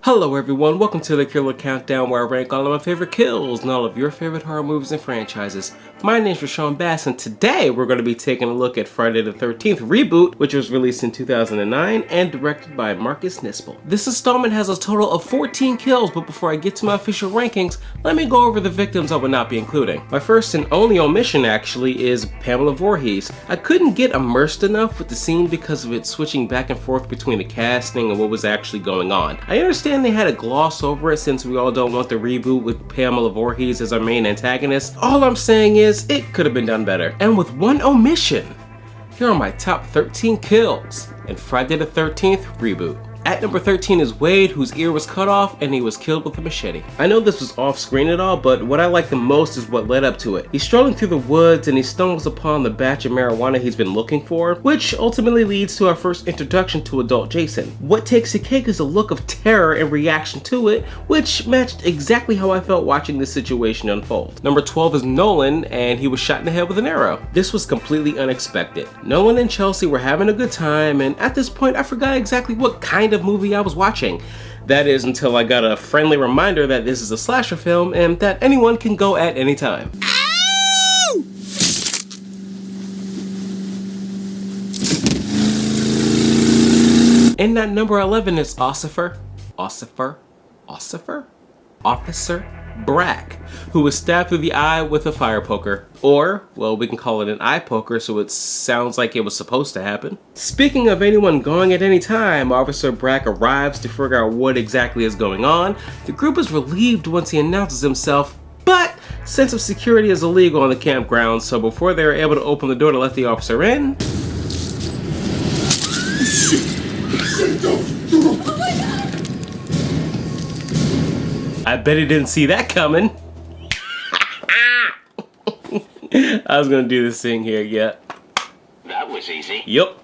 Hello everyone, welcome to the Killer Countdown, where I rank all of my favorite kills and all of your favorite horror movies and franchises. My name is Rashawn Bass, and today we're going to be taking a look at Friday the 13th Reboot, which was released in 2009 and directed by Marcus Nispel. This installment has a total of 14 kills, but before I get to my official rankings, let me go over the victims I would not be including. My first and only omission actually is Pamela Voorhees. I couldn't get immersed enough with the scene because of it switching back and forth between the casting and what was actually going on. I understand they had to gloss over it since we all don't want the reboot with Pamela Voorhees as our main antagonist. All I'm saying is, it could have been done better. And with one omission, here are my top 13 kills in Friday the 13th Reboot. At number 13 is Wade, whose ear was cut off and he was killed with a machete. I know this was off screen at all, but what I like the most is what led up to it. He's strolling through the woods and he stumbles upon the batch of marijuana he's been looking for, which ultimately leads to our first introduction to adult Jason. What takes the cake is a look of terror in reaction to it, which matched exactly how I felt watching this situation unfold. Number 12 is Nolan, and he was shot in the head with an arrow. This was completely unexpected. Nolan and Chelsea were having a good time, and at this point I forgot exactly what kind of movie I was watching. That is, until I got a friendly reminder that this is a slasher film and that anyone can go at any time. Ow! And at number 11 is Officer BRACKE, who was stabbed through the eye with a fire poker. Or, well, we can call it an eye poker so it sounds like it was supposed to happen. Speaking of anyone going at any time, Officer BRACKE arrives to figure out what exactly is going on. The group is relieved once he announces himself, but sense of security is illegal on the campground, so before they are able to open the door to let the officer in... I bet he didn't see that coming. I was gonna do this thing here, yeah. That was easy. Yup.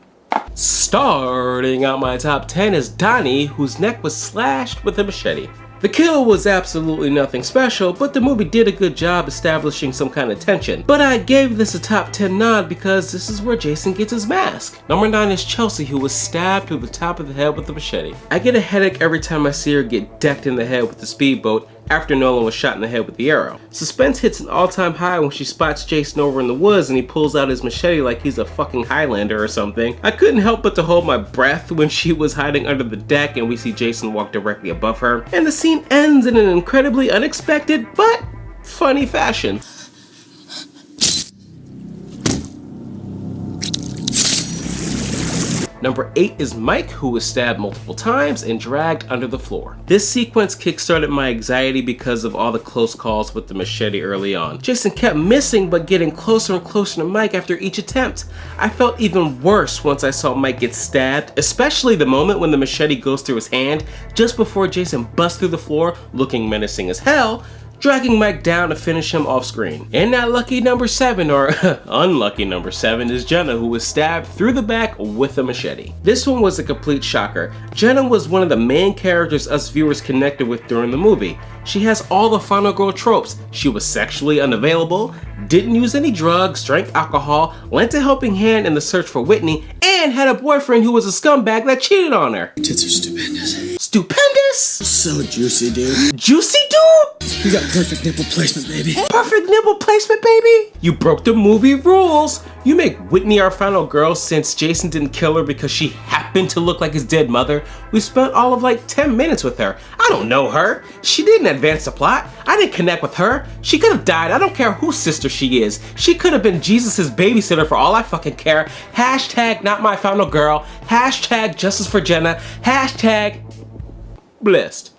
Starting out my top 10 is Donnie, whose neck was slashed with a machete. The kill was absolutely nothing special, but the movie did a good job establishing some kind of tension. But I gave this a top 10 nod because this is where Jason gets his mask. Number 9 is Chelsea, who was stabbed through the top of the head with a machete. I get a headache every time I see her get decked in the head with the speedboat after Nolan was shot in the head with the arrow. Suspense hits an all-time high when she spots Jason over in the woods and he pulls out his machete like he's a fucking Highlander or something. I couldn't help but to hold my breath when she was hiding under the deck and we see Jason walk directly above her. And the scene ends in an incredibly unexpected but funny fashion. Number 8 is Mike, who was stabbed multiple times and dragged under the floor. This sequence kickstarted my anxiety because of all the close calls with the machete early on. Jason kept missing but getting closer and closer to Mike after each attempt. I felt even worse once I saw Mike get stabbed, especially the moment when the machete goes through his hand just before Jason busts through the floor, looking menacing as hell, dragging Mike down to finish him off screen. And that lucky number 7, or unlucky number 7, is Jenna, who was stabbed through the back with a machete. This one was a complete shocker. Jenna was one of the main characters us viewers connected with during the movie. She has all the final girl tropes. She was sexually unavailable, didn't use any drugs, drank alcohol, lent a helping hand in the search for Whitney, and had a boyfriend who was a scumbag that cheated on her. Tits are stupendous. Stupendous? So juicy, dude. Juicy, dude? You got perfect nipple placement, baby. Perfect nipple placement, baby? You broke the movie rules. You make Whitney our final girl since Jason didn't kill her because she happened to look like his dead mother. We spent all of like 10 minutes with her. I don't know her. She didn't advance the plot. I didn't connect with her. She could have died. I don't care whose sister she is. She could have been Jesus's babysitter for all I fucking care. Hashtag not my final girl. Hashtag justice for Jenna. Hashtag blessed.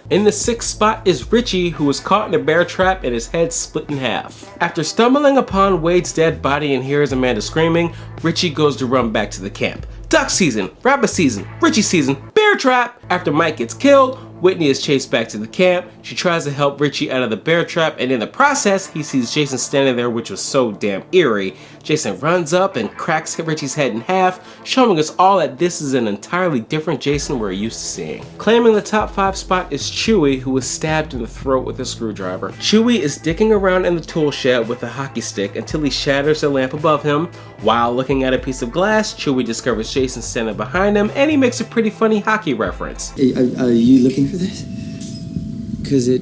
In the 6th spot is Richie, who was caught in a bear trap and his head split in half. After stumbling upon Wade's dead body and hears Amanda screaming, Richie goes to run back to the camp. Duck season, rabbit season, Richie season, bear trap. After Mike gets killed, Whitney is chased back to the camp. She tries to help Richie out of the bear trap, and in the process, he sees Jason standing there, which was so damn eerie. Jason runs up and cracks Richie's head in half, showing us all that this is an entirely different Jason we're used to seeing. Claiming the top 5 spot is Chewie, who was stabbed in the throat with a screwdriver. Chewie is dicking around in the tool shed with a hockey stick until he shatters a lamp above him. While looking at a piece of glass, Chewie discovers Jason standing behind him, and he makes a pretty funny hockey reference. Hey, are you looking for this? Cause it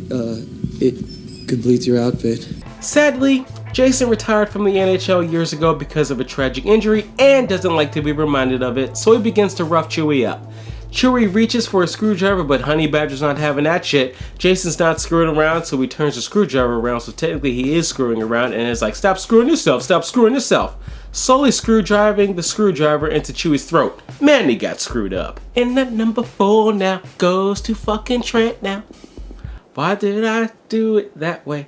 completes your outfit. Sadly, Jason retired from the NHL years ago because of a tragic injury and doesn't like to be reminded of it, so he begins to rough Chewie up. Chewie reaches for a screwdriver, but Honey Badger's not having that shit. Jason's not screwing around, so he turns the screwdriver around, so technically he is screwing around, and is like, stop screwing yourself, stop screwing yourself. Slowly screwdriving the screwdriver into Chewie's throat. Man, he got screwed up. And that number 4 now goes to fucking Trent now. Why did I do it that way?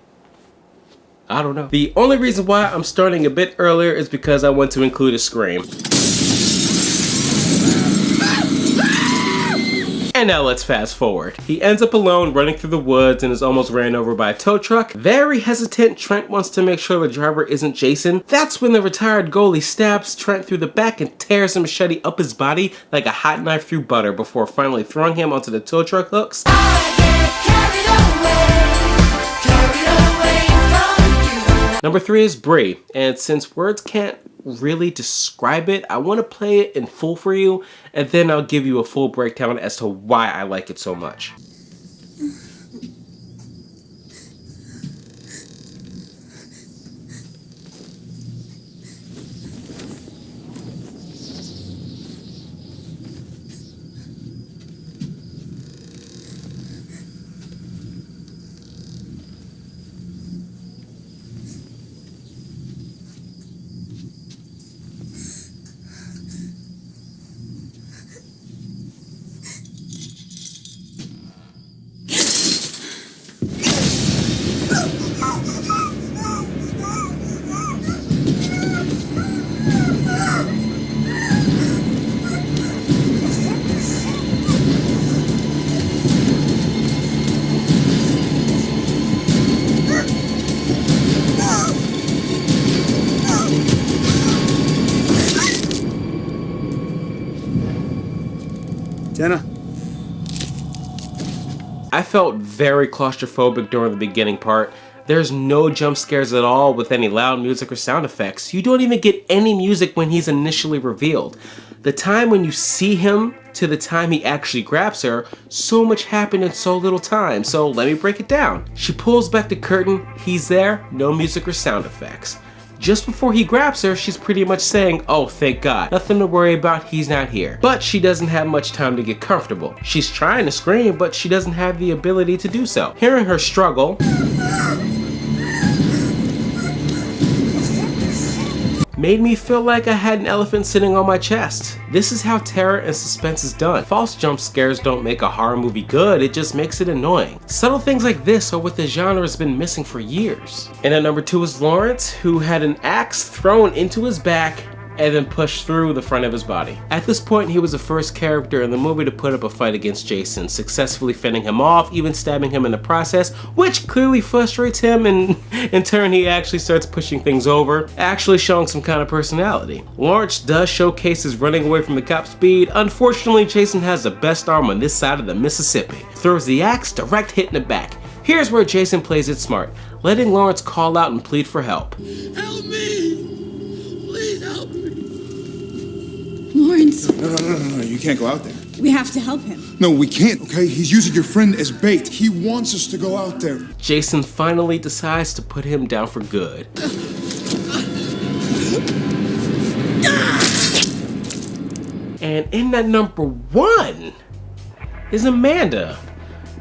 I don't know. The only reason why I'm starting a bit earlier is because I want to include a scream. And now let's fast forward. He ends up alone running through the woods and is almost ran over by a tow truck. Very hesitant, Trent wants to make sure the driver isn't Jason. That's when the retired goalie stabs Trent through the back and tears a machete up his body like a hot knife through butter before finally throwing him onto the tow truck hooks. Number 3 is BREE, and since words can't really describe it, I want to play it in full for you, and then I'll give you a full breakdown as to why I like it so much. Senna. I felt very claustrophobic during the beginning part. There's no jump scares at all with any loud music or sound effects. You don't even get any music when he's initially revealed. The time when you see him to the time he actually grabs her, so much happened in so little time, so let me break it down. She pulls back the curtain, he's there, no music or sound effects. Just before he grabs her, she's pretty much saying, oh thank God, nothing to worry about, he's not here. But she doesn't have much time to get comfortable. She's trying to scream, but she doesn't have the ability to do so. Hearing her struggle made me feel like I had an elephant sitting on my chest. This is how terror and suspense is done. False jump scares don't make a horror movie good, it just makes it annoying. Subtle things like this are what the genre has been missing for years. And at number 2 is Lawrence, who had an axe thrown into his back and then pushed through the front of his body. At this point, he was the first character in the movie to put up a fight against Jason, successfully fending him off, even stabbing him in the process, which clearly frustrates him, and in turn he actually starts pushing things over, actually showing some kind of personality. Lawrence does showcase his running away from the cop speed. Unfortunately, Jason has the best arm on this side of the Mississippi. Throws the axe, direct hit in the back. Here's where Jason plays it smart, letting Lawrence call out and plead for help. Help me! Please help me! Lawrence, No, you can't go out there. we have to help him. No, we can't, okay? He's using your friend as bait. He wants us to go out there. Jason finally decides to put him down for good. And in at number 1 is Amanda,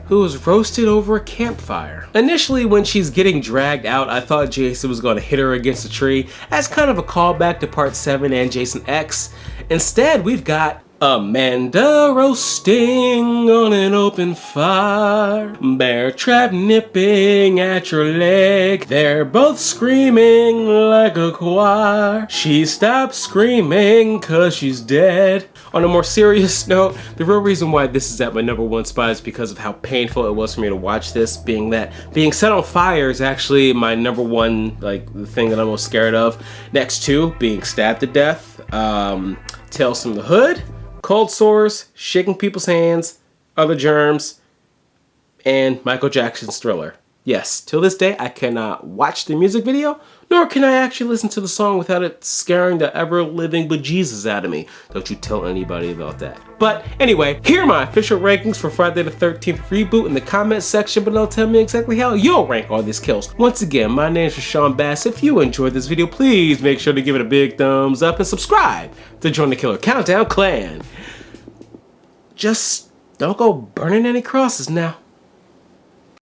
who was roasted over a campfire. Initially, when she's getting dragged out, I thought Jason was gonna hit her against a tree as kind of a callback to part 7 and Jason X. Instead, we've got Amanda roasting on an open fire, bear trap nipping at your leg. They're both screaming like a choir. She stopped screaming 'cause she's dead. On a more serious note, the real reason why this is at my #1 spot is because of how painful it was for me to watch this, being that being set on fire is actually my #1, like, the thing that I'm most scared of. Next to being stabbed to death, Tales from the Hood, cold sores, shaking people's hands, other germs, and Michael Jackson's Thriller. Yes, till this day, I cannot watch the music video, nor can I actually listen to the song without it scaring the ever-living bejesus out of me. Don't you tell anybody about that. But anyway, here are my official rankings for Friday the 13th Reboot in the comments section below. Tell me exactly how you'll rank all these kills. Once again, my name is Sean Bass. If you enjoyed this video, please make sure to give it a big thumbs up and subscribe to join the Killer Countdown clan. Just don't go burning any crosses now.